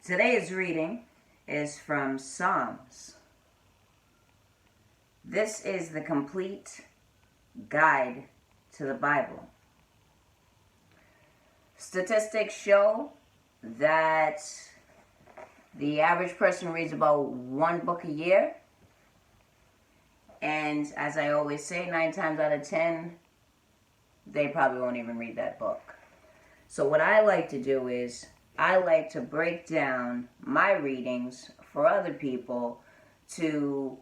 Today's reading is from Psalms. This is the complete guide to the Bible. Statistics show that the average person reads about one book a year. And as I always say, 9 times out of 10, they probably won't even read that book. So what I like to do is I like to break down my readings for other people to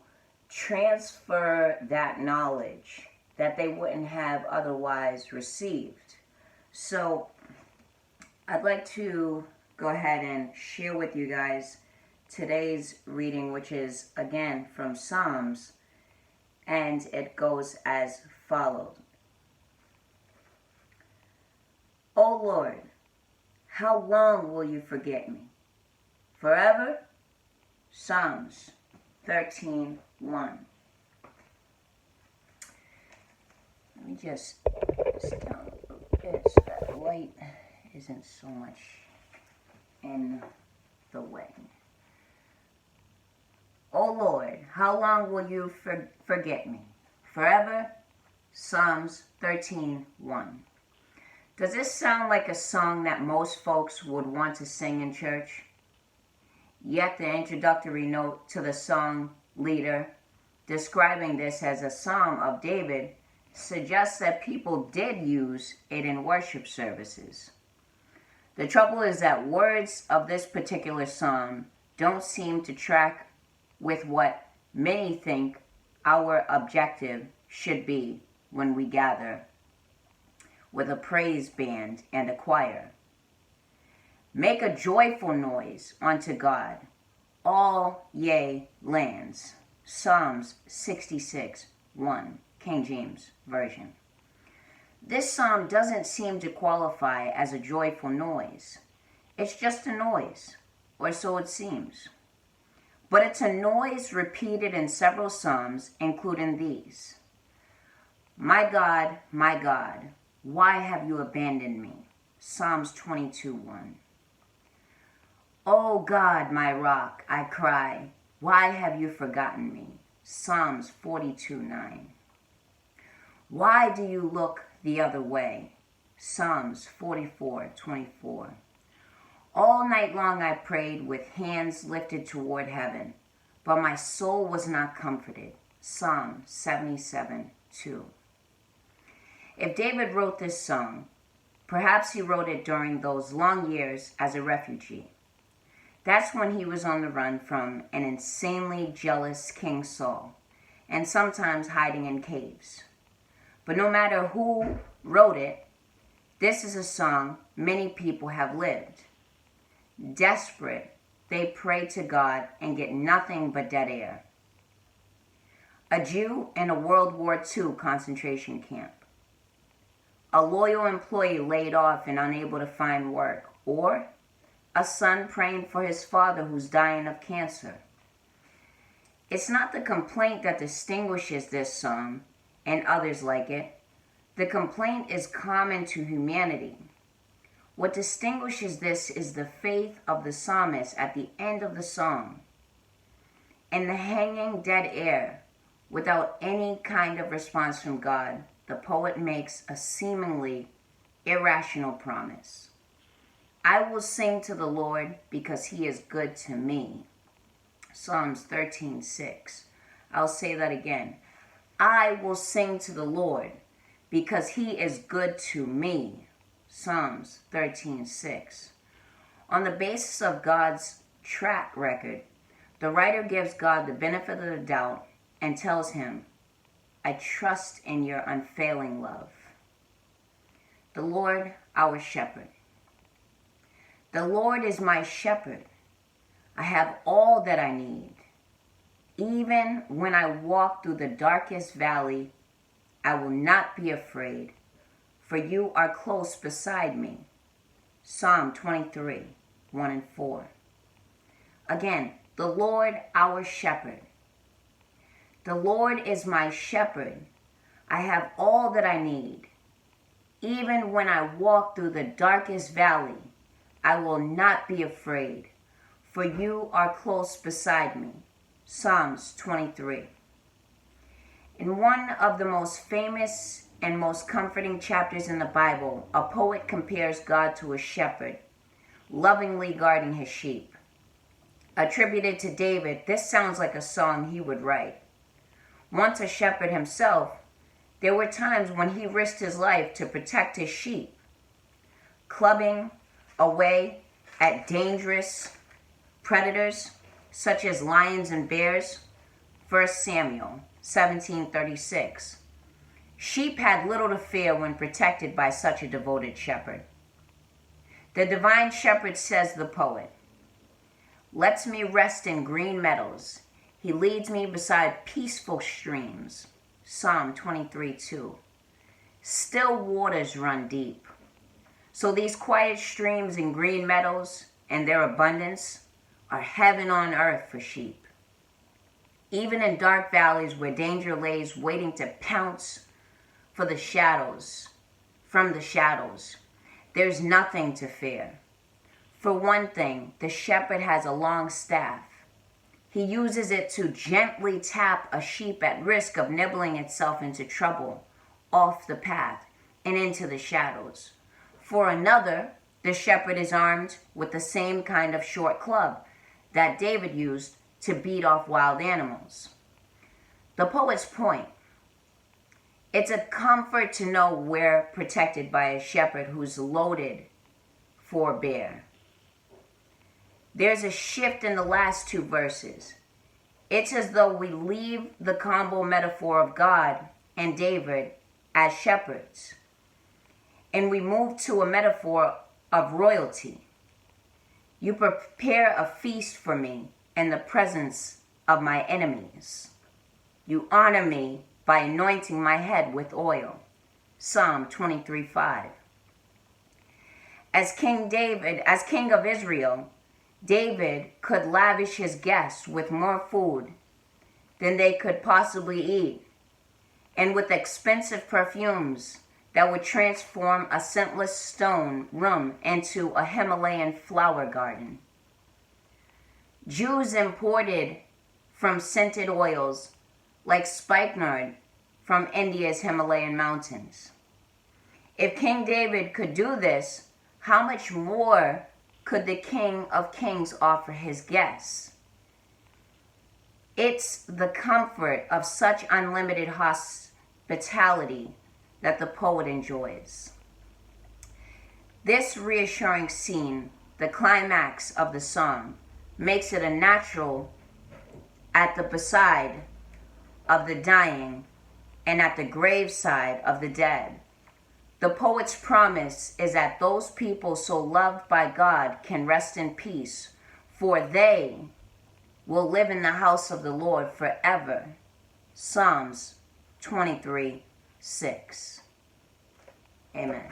transfer that knowledge that they wouldn't have otherwise received. So I'd like to go ahead and share with you guys today's reading, which is again from Psalms, and it goes as follows. O Lord, how long will you forget me? Forever? Psalms 13:1. Let me just down a little bit so that light isn't so much in the way. O Lord, how long will you forget me? Forever? Psalms 13:1. Does this sound like a song that most folks would want to sing in church? Yet the introductory note to the song leader describing this as a psalm of David suggests that people did use it in worship services. The trouble is that words of this particular psalm don't seem to track with what many think our objective should be when we gather with a praise band and a choir. Make a joyful noise unto God, all ye lands. Psalms 66:1, King James Version. This psalm doesn't seem to qualify as a joyful noise. It's just a noise, or so it seems. But it's a noise repeated in several psalms, including these. My God, why have you abandoned me? Psalms 22:1. Oh God, my rock, I cry, why have you forgotten me? Psalms 42:9. Why do you look the other way? Psalms 44:24. All night long I prayed with hands lifted toward heaven, but my soul was not comforted. Psalm 77:2. If David wrote this song, perhaps he wrote it during those long years as a refugee. That's when he was on the run from an insanely jealous King Saul, and sometimes hiding in caves. But no matter who wrote it, this is a song many people have lived. Desperate, they pray to God and get nothing but dead air. A Jew in a World War II concentration camp. A loyal employee laid off and unable to find work, or a son praying for his father who's dying of cancer. It's not the complaint that distinguishes this psalm and others like it. The complaint is common to humanity. What distinguishes this is the faith of the psalmist at the end of the song. In the hanging dead air, without any kind of response from God, the poet makes a seemingly irrational promise. I will sing to the Lord because he is good to me. Psalms 13:6. I'll say that again. I will sing to the Lord because he is good to me. Psalms 13:6. On the basis of God's track record, the writer gives God the benefit of the doubt and tells him, I trust in your unfailing love. The Lord, our shepherd. The Lord is my shepherd. I have all that I need. Even when I walk through the darkest valley, I will not be afraid, for you are close beside me. Psalm 23:1 and 4. Again, the Lord our shepherd. The Lord is my shepherd. I have all that I need. Even when I walk through the darkest valley, I will not be afraid, for you are close beside me. Psalms 23. In one of the most famous and most comforting chapters in the Bible, a poet compares God to a shepherd, lovingly guarding his sheep. Attributed to David, this sounds like a song he would write. Once a shepherd himself, there were times when he risked his life to protect his sheep, clubbing away at dangerous predators such as lions and bears. 1 Samuel 17:36. Sheep had little to fear when protected by such a devoted shepherd. The divine shepherd, says the poet, lets me rest in green meadows. He leads me beside peaceful streams. Psalm 23:2. Still waters run deep. So these quiet streams and green meadows and their abundance are heaven on earth for sheep. Even in dark valleys where danger lays waiting to pounce from the shadows, there's nothing to fear. For one thing, the shepherd has a long staff. He uses it to gently tap a sheep at risk of nibbling itself into trouble off the path and into the shadows. For another, the shepherd is armed with the same kind of short club that David used to beat off wild animals. The poet's point: it's a comfort to know we're protected by a shepherd who's loaded for bear. There's a shift in the last two verses. It's as though we leave the combo metaphor of God and David as shepherds, and we move to a metaphor of royalty. You prepare a feast for me in the presence of my enemies. You honor me by anointing my head with oil. Psalm 23:5. As king of Israel, David could lavish his guests with more food than they could possibly eat, and with expensive perfumes that would transform a scentless stone room into a Himalayan flower garden. Jews imported from scented oils like spikenard from India's Himalayan mountains. If King David could do this, how much more could the King of Kings offer his guests? It's the comfort of such unlimited hospitality that the poet enjoys. This reassuring scene, the climax of the song, makes it a natural at the beside of the dying and at the graveside of the dead. The poet's promise is that those people so loved by God can rest in peace, for they will live in the house of the Lord forever. Psalms 23:6. Amen.